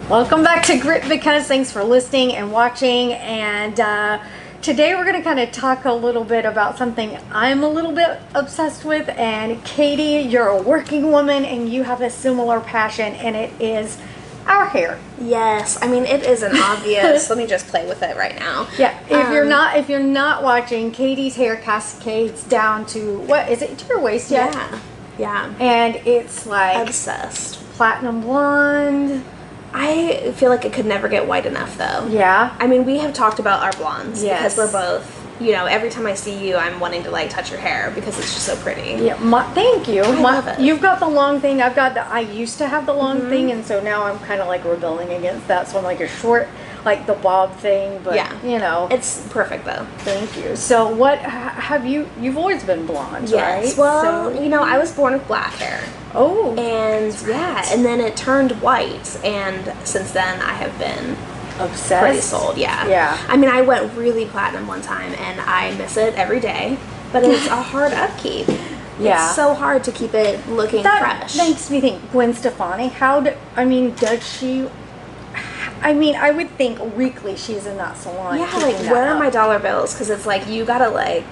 Welcome back to Grit Because. Thanks for listening and watching. And today we're going to kind of talk a little bit about something I'm a little bit obsessed with. And Katie, you're a working woman and you have a similar passion, and it is our hair. Yes, I mean it isn't obvious. Let me just play with it right now. Yeah, if you're not watching, Katie's hair cascades down to, what is it, to your waist? Yeah. And it's like Obsessed. platinum blonde. I feel like it could never get white enough though. Yeah. I mean, we have talked about our blondes Yes. because we're both, you know, every time I see you, I'm wanting to like touch your hair because it's just so pretty. Yeah, thank you. love it. You've got the long thing. I used to have the long thing, and so now I'm kind of like rebelling against that. So I'm like a short, like the bob thing. But Yeah. you know, It's perfect though. thank you. So what have you've always been blonde, Yes. right? Well, So, you know, I was born with black hair. oh, And yeah, and then it turned white, and since then I have been obsessed. pretty sold. Yeah. I mean, I went really platinum one time, and I miss it every day, but it's a hard upkeep. Yeah. It's so hard to keep it looking That fresh. makes me think, Gwen Stefani. Does she? I mean, I would think weekly she's in that salon. Yeah, keeping like that where are up. my dollar bills? Because it's like you gotta like,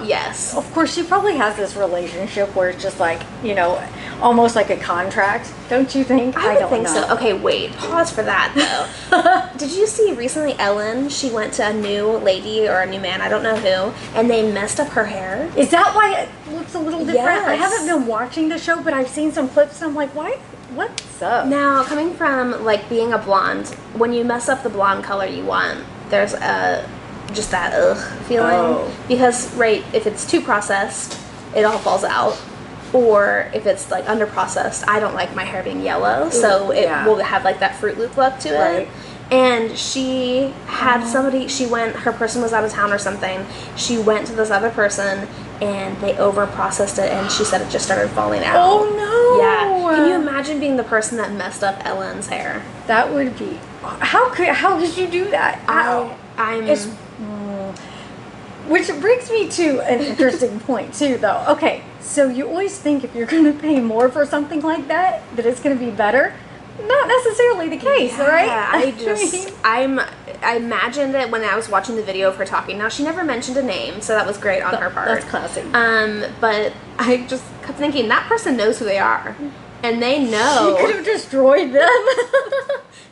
yes. Of course, she probably has this relationship where it's just like, you know, almost like a contract, don't you think? I would don't think know. so. Okay, wait. Pause for that though. Did you see recently Ellen? She went to a new lady or a new man, I don't know who, and they messed up her hair. Is that why it looks a little different? I Yes. haven't been watching the show, but I've seen some clips and I'm like, why? What's up? Now, coming from like being a blonde, when you mess up the blonde color you want, there's just that feeling. Oh. Because if it's too processed, it all falls out. Or if it's like under processed, I don't like my hair being yellow, so it yeah. will have like that Fruit Loop look to Right. it. And she had her person was out of town or something. She went to this other person and they over processed it, and she said it just started falling out. Oh no! Yeah. Can you imagine being the person that messed up Ellen's hair? That would be. How did you do that? Which brings me to an interesting point too, though. Okay, so you always think if you're going to pay more for something like that it's going to be better. Not necessarily the case, right? I imagined it when I was watching the video of her talking. Now, she never mentioned a name, so that was great on her part. That's classic. But I just kept thinking, that person knows who they are. And they know. She could have destroyed them.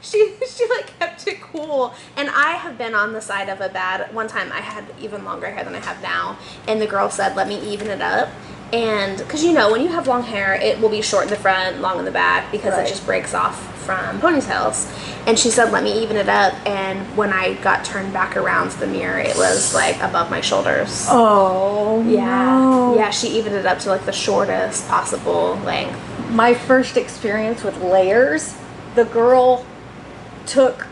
She like kept it cool. And I have been on the side of one time I had even longer hair than I have now, and the girl said, let me even it up. And because you know, when you have long hair, it will be short in the front, long in the back, because it just breaks off from ponytails. And she said, let me even it up. And when I got turned back around to the mirror, it was like above my shoulders. Oh, yeah. no. Yeah, she evened it up to like the shortest possible length. My first experience with layers, the girl took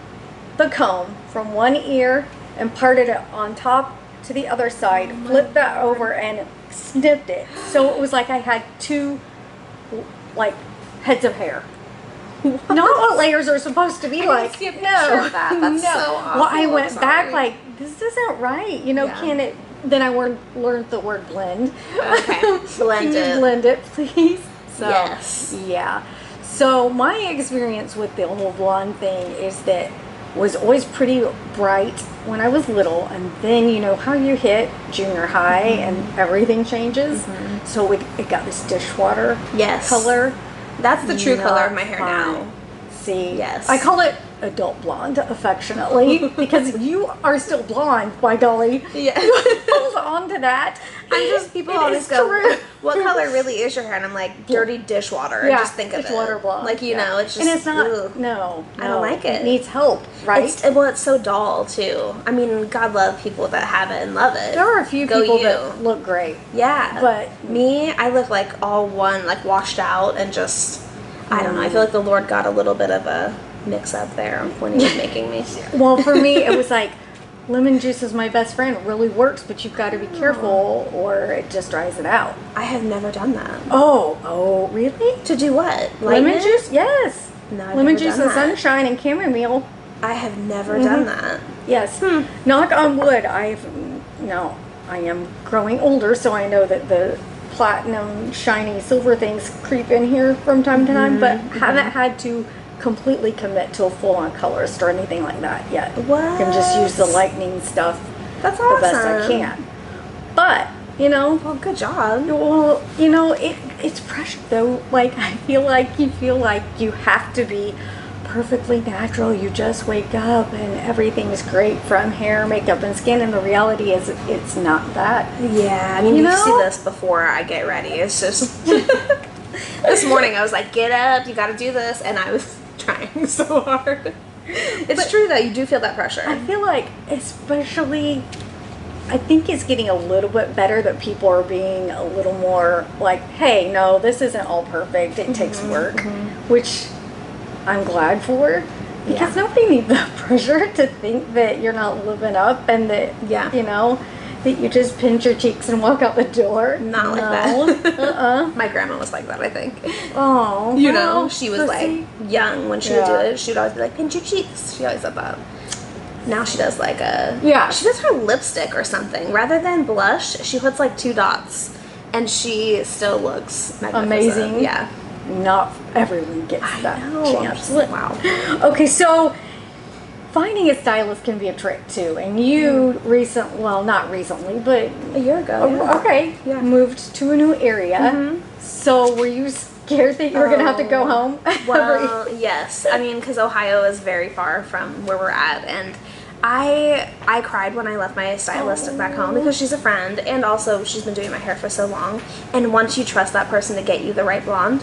the comb from one ear and parted it on top to the other side, flipped that over, and snipped it. So it was like I had two, like, heads of hair. Not what layers are supposed to be like. See a picture of that. That's so awful. Well, I went I'm back sorry. like, this isn't right. You know, Yeah. can it? Then I learned the word blend. Okay, blend Can you it. blend it, please? So, Yes. Yeah. So my experience with the whole blonde thing is that was always pretty bright when I was little, and then you know how you hit junior high and everything changes. So it got this dishwater color. That's the true color of Not my hair fine. now. See, Yes. I call it adult blonde affectionately because you are still blonde, by golly. Yeah. Hold on to that. I'm just, people It always is go, true. what color really is your hair? And I'm like, dirty dishwater. And Yeah, just think of it. dishwater blonde. Like, you yeah. know, it's just, and it's not. ugh. No, I don't like it. It needs help, right? It's so dull, too. I mean, God love people that have it and love it. There are a few Go people you. that look great. Yeah. But- me, I look like all one, like washed out and just, I don't know. I feel like the Lord got a little bit of a mix up there when he was making me. Well, for me, it was like lemon juice is my best friend. It really works, but you've got to be careful or it just dries it out. I have never done that. Oh, really? To do what? Lemon Lighten it? juice? Yes. No, I've Lemon never juice done and that. sunshine and chamomile. I have never done that. Yes. Knock on wood. I am growing older, so I know that the platinum, shiny, silver things creep in here from time to time, but haven't had to completely commit to a full-on colorist or anything like that yet. What? I can just use the lightning stuff That's the awesome. best I can. But, you know, Well, good job. well, you know, it's pressure though. Like, I feel like you have to be perfectly natural. You just wake up and everything is great from hair, makeup, and skin, and the reality is it's not that. Yeah, I mean, You you know? see this before I get ready. It's just this morning I was like, get up, you got to do this, and I was trying so hard. It's true though, you do feel that pressure. I feel like, especially, I think it's getting a little bit better that people are being a little more like, hey, no, this isn't all perfect. It takes work, which I'm glad for, because nobody needs the pressure to think that you're not living up and that, you know, that you just pinch your cheeks and walk out the door. Not like that. My grandma was like that, I think. Oh, You know, she was like see? young when she would do it. She would always be like, pinch your cheeks. She always said that. Now she does like she does her lipstick or something. Rather than blush, she puts like 2 dots. And she still looks magnificent. Amazing. Yeah. Not everyone gets that chance. Wow. Okay, so finding a stylist can be a trick too. And you not recently, but A year ago. okay, moved to a new area. So were you scared that you were going to have to go home? Well, yes. I mean, because Ohio is very far from where we're at. And I cried when I left my stylist back home because she's a friend. And also, she's been doing my hair for so long. And once you trust that person to get you the right blonde,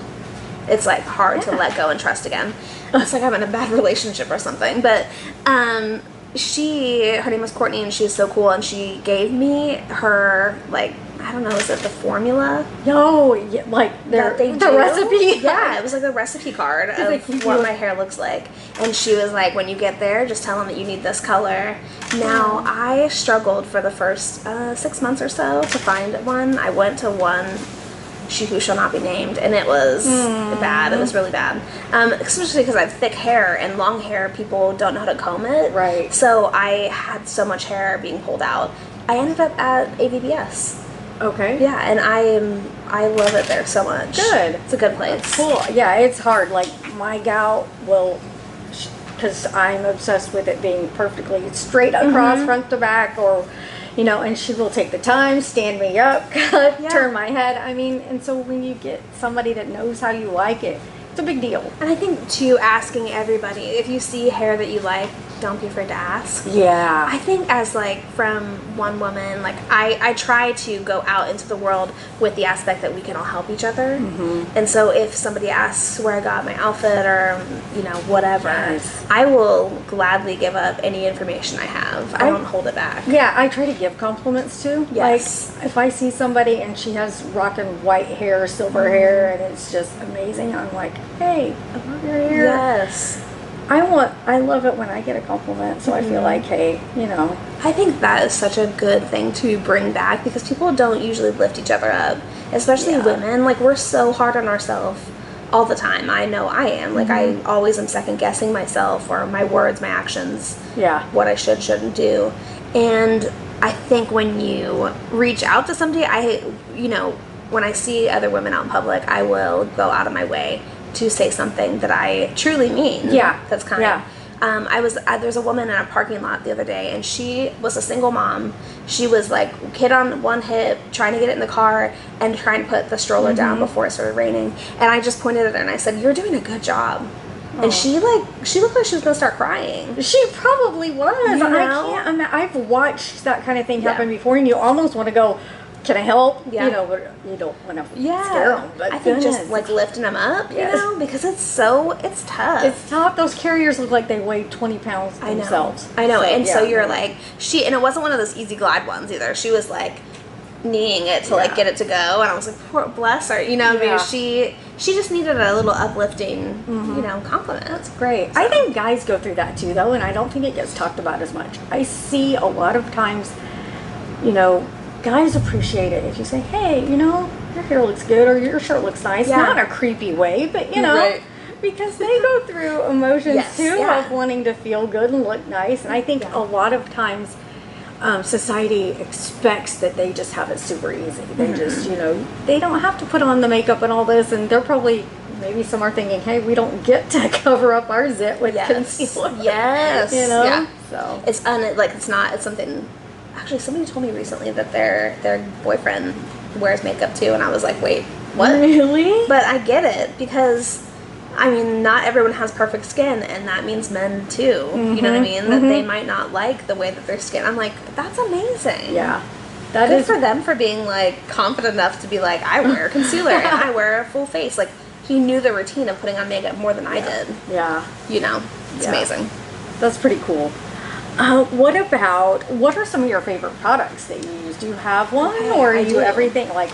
it's like hard to let go and trust again. It's like I'm in a bad relationship or something. But her name was Courtney, and she was so cool, and she gave me her, like, I don't know, is it the formula? No, yeah, like the recipe. Yeah, it was like the recipe card of what my hair looks like. And she was like, when you get there, just tell them that you need this color. Now, I struggled for the first 6 months or so to find one. I went to one, she who shall not be named, and it was bad. It was really bad. Especially because I have thick hair, and long hair, people don't know how to comb it. Right. So I had so much hair being pulled out. I ended up at AVBS. Okay. Yeah, and I love it there so much. Good. It's a good place. Cool. Yeah, it's hard. Like, my gal will, because I'm obsessed with it being perfectly straight across, front to back, or, you know, and she will take the time, stand me up, cut, turn my head. I mean, and so when you get somebody that knows how you like it, it's a big deal. And I think, too, asking everybody, if you see hair that you like, don't be afraid to ask. Yeah. I think as, like, from one woman, like, I try to go out into the world with the aspect that we can all help each other. And so if somebody asks where I got my outfit or, you know, whatever, I will gladly give up any information I have. I don't hold it back. Yeah, I try to give compliments too. Yes. Like, if I see somebody and she has rocking white hair, silver hair, and it's just amazing, I'm like, hey, I love your hair. Yes. I love it when I get a compliment, so I feel like, hey, you know. I think that is such a good thing to bring back because people don't usually lift each other up, especially women. Like, we're so hard on ourselves all the time. I know I am. Like, I always am second guessing myself or my words, my actions, what I shouldn't do. And I think when you reach out to somebody, when I see other women out in public, I will go out of my way to say something that I truly mean. Yeah. That's kind. There's a woman in a parking lot the other day, and she was a single mom. She was like kid on one hip, trying to get it in the car and trying to put the stroller down before it started raining. And I just pointed at her and I said, "You're doing a good job." And she looked like she was gonna start crying. She probably was. You know? I can't. I've watched that kind of thing happen before, and you almost want to go, "Can I help?" Yeah. You know, but you don't want to scare them. But I think just like lifting them up, you know, because it's tough. It's tough. Those carriers look like they weigh 20 pounds themselves. I know. So you're like, and it wasn't one of those easy glide ones either. She was like kneeing it to like get it to go, and I was like, poor bless her, you know. Because she just needed a little uplifting, you know, compliment. That's great. So. I think guys go through that too, though, and I don't think it gets talked about as much. I see a lot of times, you know, guys appreciate it if you say, hey, you know, your hair looks good or your shirt looks nice. Not in a creepy way, but, you know, because they go through emotions too of wanting to feel good and look nice. And I think a lot of times society expects that they just have it super easy. They just, you know, they don't have to put on the makeup and all this, and they're probably maybe some are thinking, hey, we don't get to cover up our zit with concealer. Yes. You know? Yeah. So It's it's something. Actually, somebody told me recently that their boyfriend wears makeup too, and I was like, wait, what? Really? But I get it because, I mean, not everyone has perfect skin, and that means men too. You know what I mean? That they might not like the way that their skin. I'm like, that's amazing. Yeah. That Good is for them for being like confident enough to be like, I wear concealer and I wear a full face. Like, he knew the routine of putting on makeup more than I did. Yeah. You know, it's amazing. That's pretty cool. What are some of your favorite products that you use? Do you have one, or I you do. everything like?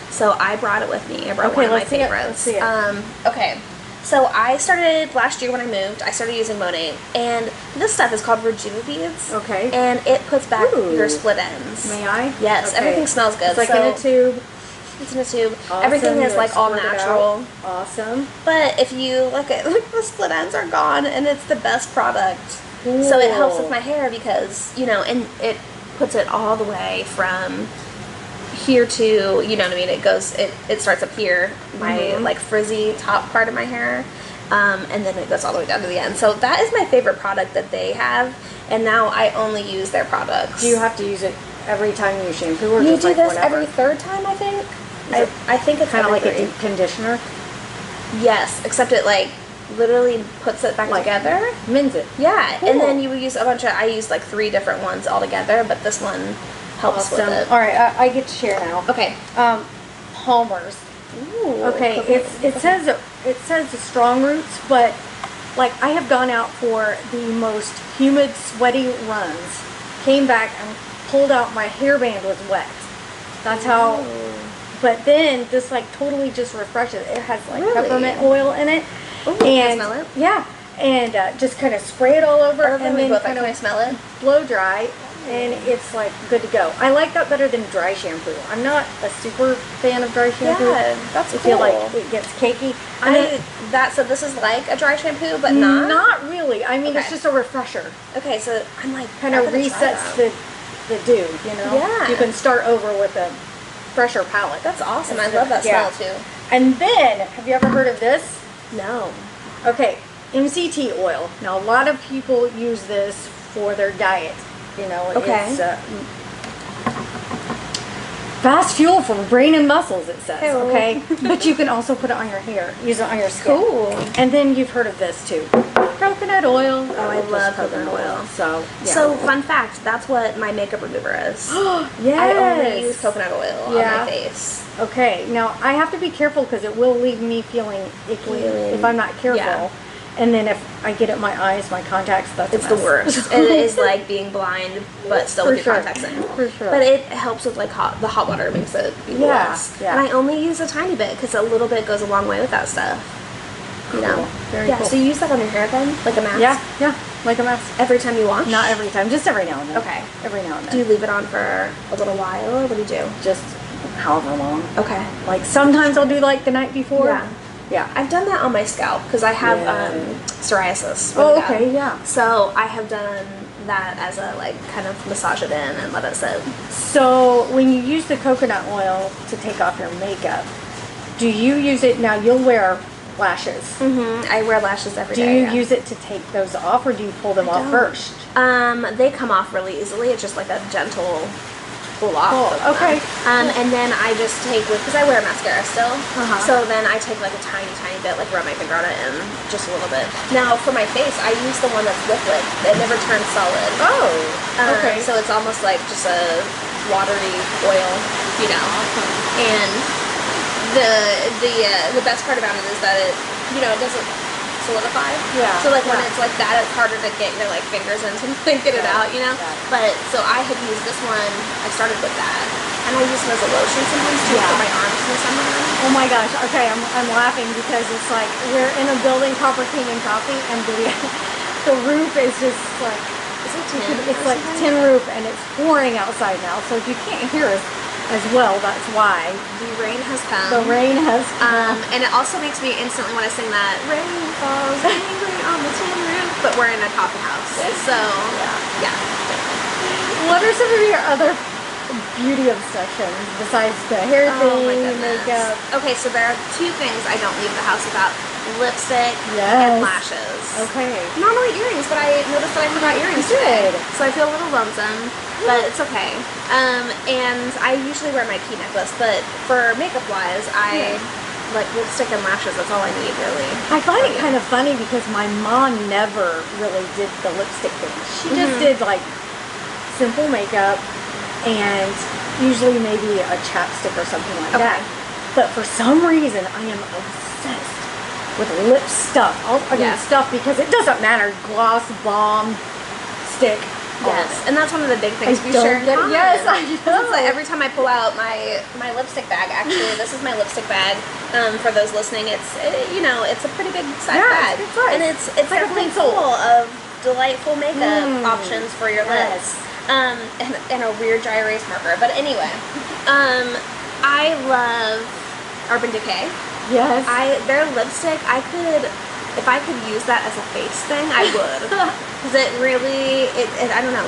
So I brought it with me. I brought one of my favorites. Let's see it. Okay. So I started last year when I moved. I started using Monat, and this stuff is called Rejuvebeads. Okay. And it puts back your split ends. May I? Yes. Okay. Everything smells good. It's like in a tube. It's in a tube. Awesome. Everything is You, like all squirt it natural. out. Awesome. But if you look at the split ends are gone, and it's the best product. Cool. So it helps with my hair because, you know, and it puts it all the way from here to, you know what I mean, it starts up here, my like frizzy top part of my hair, and then it goes all the way down to the end. So that is my favorite product that they have, and now I only use their products. Do you have to use it every time you shampoo, or you just do like this whenever? every third time, I think? I think it's kind of like every a deep conditioner. Yes, except it like literally puts it back together. Mints it. Yeah, Cool. and then you would use I used like 3 different ones all together, but this one helps with it. All right, I get to share now. Okay. Palmer's. Ooh, okay, it says the strong roots, but like I have gone out for the most humid, sweaty runs, came back and pulled out, my hairband was wet. That's how. But then this like totally just refreshes. It has like peppermint oil in it. Ooh, and can I smell it? Yeah, and just kind of spray it all over, and then kind can I smell it? blow dry, and it's like good to go. I like that better than dry shampoo. I'm not a super fan of dry shampoo. Yeah, that's I cool. feel like it gets cakey. So this is like a dry shampoo, but not? Not really. I mean, it's just a refresher. Okay, so I'm like, Kind of resets the dew, you know? Yeah. You can start over with a fresher palette. That's awesome. I love that smell too. And then, have you ever heard of this? No. Okay, MCT oil. Now, a lot of people use this for their diet. You know, it's fast fuel for brain and muscles, it says. Ew. Okay, but you can also put it on your hair, use it on your skin. Cool. And then you've heard of this too, coconut oil. Oh, I love coconut oil. So, yeah. So, fun fact, that's what my makeup remover is. Yes. I only use coconut oil on my face. Okay, now I have to be careful because it will leave me feeling icky if I'm not careful. Yeah. And then if I get it in my eyes, my contacts, It's the worst. It is like being blind, but still with your contacts in. For sure. But it helps with like the hot water makes it less. Yeah. And I only use a tiny bit because a little bit goes a long way with that stuff. You know. Very cool. So you use that on your hair then, like a mask? Yeah, like a mask. Every time you wash? Not every time, just every now and then. Okay. Every now and then. Do you leave it on for a little while, or what do you do? Just however long. Okay. Like sometimes I'll do like the night before. Yeah. Yeah. I've done that on my scalp because I have psoriasis. Oh, really bad. okay, yeah. So I have done that as a like kind of massage it in and let it sit. So when you use the coconut oil to take off your makeup, do you use it now? You'll wear lashes. Mm-hmm. I wear lashes every day. Do you use it to take those off, or do you pull them off first? They come off really easily. It's just like a gentle pull off. Cool. Okay. And then I just take because I wear mascara still. Uh-huh. So then I take like a tiny bit, like rub my finger on it and just a little bit. Now for my face, I use the one that's liquid. It never turns solid. Oh. Okay. So it's almost like just a watery oil, you know. Awesome. And the best part about it is that it, you know, it doesn't solidify. Yeah. So like when it's like that, it's harder to get your like fingers in to like, get it out, you know. But so I had used this one. I started with that, and I use it as a lotion sometimes too for my arms in the summer. Oh my gosh. Okay, I'm laughing because it's like we're in a building, Copper King and Coffee, and the roof is just like it's like tin roof, and it's pouring outside now. So if you can't hear us as well, that's why. The rain has come. The rain has come. And it also makes me instantly when I sing that rain falls angry on the tin roof, but we're in a coffee house. So yeah. What are some of your other beauty obsessions besides the hair Oh my thing, goodness. makeup? Okay, so there are two things I don't leave the house without: lipstick Yes. and lashes. Okay. Normally earrings, but I noticed that I forgot earrings today. Good. So I feel a little lonesome, but it's okay. And I usually wear my key necklace, but for makeup wise, I like lipstick and lashes. That's all I need, really. I find it kind of funny because my mom never really did the lipstick thing. She just did like simple makeup and usually maybe a chapstick or something like that. But for some reason, I am obsessed with lip stuff. I mean stuff because it doesn't matter. Gloss, balm, stick. Yes, and that's one of the big things we don't share in get it. common. Yes, I know. It's like every time I pull out my lipstick bag, actually, this is my lipstick bag. For those listening, it's it's a pretty big size bag, it's good size. and it's like a definitely pencil. full of delightful makeup options for your lips. And a weird dry erase marker. But anyway, I love Urban Decay. Yes. Their lipstick, if I could use that as a face thing, I would. Because it really, I don't know,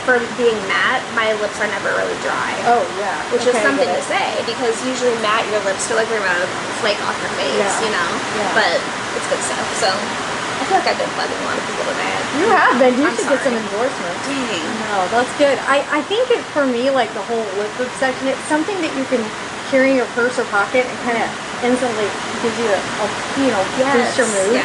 for being matte, my lips are never really dry. Oh, yeah. Which is something to say, because usually matte, your lips feel like they're going to flake off your face, you know? Yeah. But it's good stuff, so I feel like I've been bugging a lot of people today. You have been. You I'm should get some sorry. endorsements. Dang. No, that's good. I think for me, like the whole lip obsession, it's something that you can carry in your purse or pocket and kind of instantly gives you boost your mood. Yeah.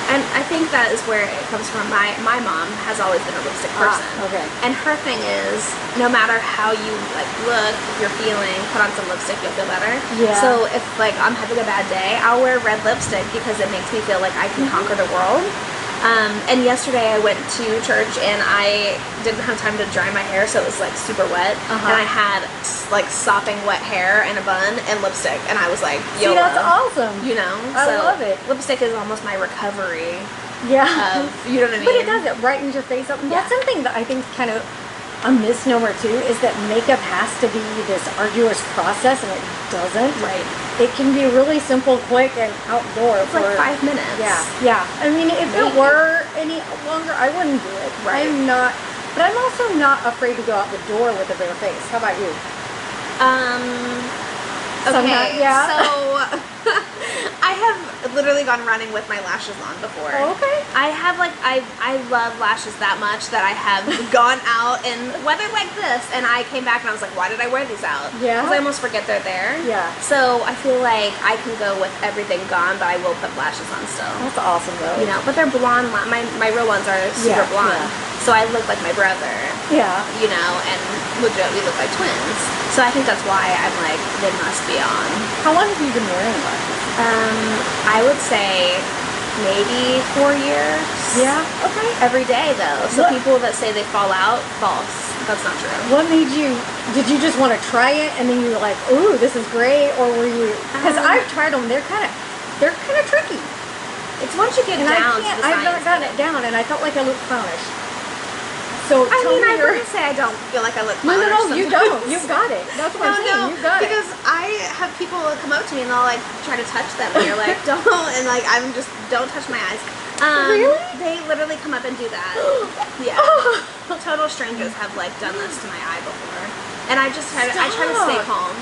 And I think that is where it comes from. My mom has always been a lipstick person. Okay. And her thing is, no matter how you like look, if you're feeling, put on some lipstick, you'll feel better. Yeah. So if like I'm having a bad day, I'll wear red lipstick because it makes me feel like I can conquer the world. And yesterday I went to church and I didn't have time to dry my hair, so it was like super wet. And I had like sopping wet hair and a bun and lipstick, and I was like, YOLO. See, that's awesome. You know? I love it. Lipstick is almost my recovery. Yeah. You know what I mean? But it does, it brightens your face up. And that's something that I think is kind of a misnomer too, is that makeup has to be this arduous process, and it doesn't. Right. It can be really simple, quick, and outdoor. It's like 5 minutes. Yeah. I mean, if it were any longer, I wouldn't do it. Right. But I'm also not afraid to go out the door with a bare face. How about you? Okay, yeah. So I have literally gone running with my lashes on before. Oh, okay. I have I love lashes that much that I have gone out in weather like this, and I came back and I was like, why did I wear these out? Yeah. Because I almost forget they're there. Yeah. So I feel like I can go with everything gone, but I will put lashes on still. That's awesome, though. You know, but they're blonde. My real ones are super blonde. Yeah. So I look like my brother. Yeah. You know, and legit we look like twins. So I think that's why I'm like, they must be on. How long have you been wearing lashes? I would say maybe 4 years. Yeah. Okay. Every day though. So people that say they fall out, false. That's not true. What made you? Did you just want to try it, and then you were like, "Ooh, this is great," or were you? Because I've tried them. They're kind of tricky. It's once you get And down to the I've not science gotten of it down, and I felt like I looked clownish. So I mean, I wouldn't say I don't feel like I look No, clownish you sometimes. don't. You've got it. That's what I'm saying. You got it. Because I have people come up to me and they'll like try to touch them, and you're like, don't, and like I'm just don't touch my eyes. Really? They literally come up and do that. Yeah. Total strangers have like done this to my eye before, and I try to stay calm.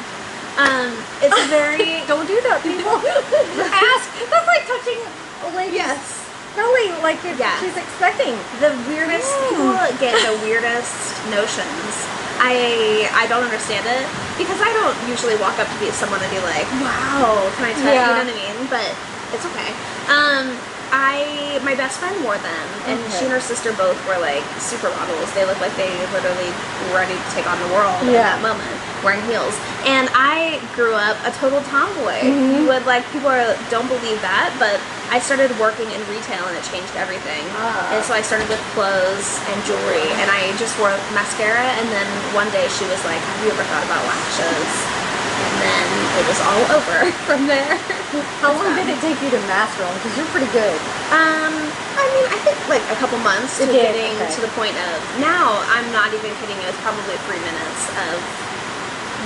It's very Don't do that, people. Ask. That's like touching a lady. yes. Really, like if she's expecting. The weirdest people get the weirdest notions. I don't understand it because I don't usually walk up to someone and be like, wow, can I touch you? You know what I mean? But it's okay. My best friend wore them, and she and her sister both were like supermodels. They looked like they literally were ready to take on the world in that moment, wearing heels. And I grew up a total tomboy. You would people don't believe that, but I started working in retail and it changed everything. And so I started with clothes and jewelry, and I just wore mascara. And then one day she was like, "Have you ever thought about lashes?" And then it was all over from there. How long did it take you to master them? Because you're pretty good. I mean, I think like a couple months to getting to the point of, now I'm not even kidding, it was probably 3 minutes of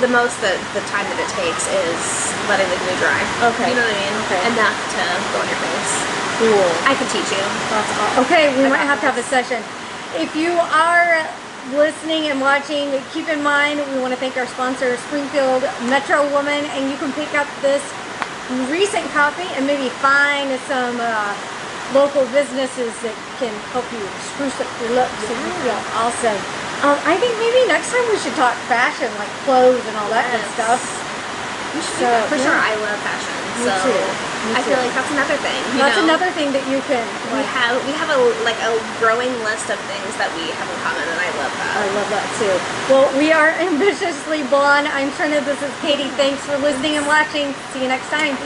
the most the time that it takes is letting the glue dry. Okay. You know what I mean? Okay. Enough to go on your face. Cool. I can teach you. That's awesome. Okay, we might have to have a session. If you are listening and watching. Keep in mind, we want to thank our sponsor, Springfield Metro Woman, and you can pick up this recent copy and maybe find some local businesses that can help you spruce up your looks and you feel awesome. I think maybe next time we should talk fashion, like clothes and all that good stuff. We should do that. For sure, I love fashion. Me too. I feel like that's another thing. That's another thing that you can. We have a growing list of things that we have in common, and I love that. I love that too. Well, we are Ambitiously Blonde. I'm Trina. This is Katie. Thanks for listening and watching. See you next time.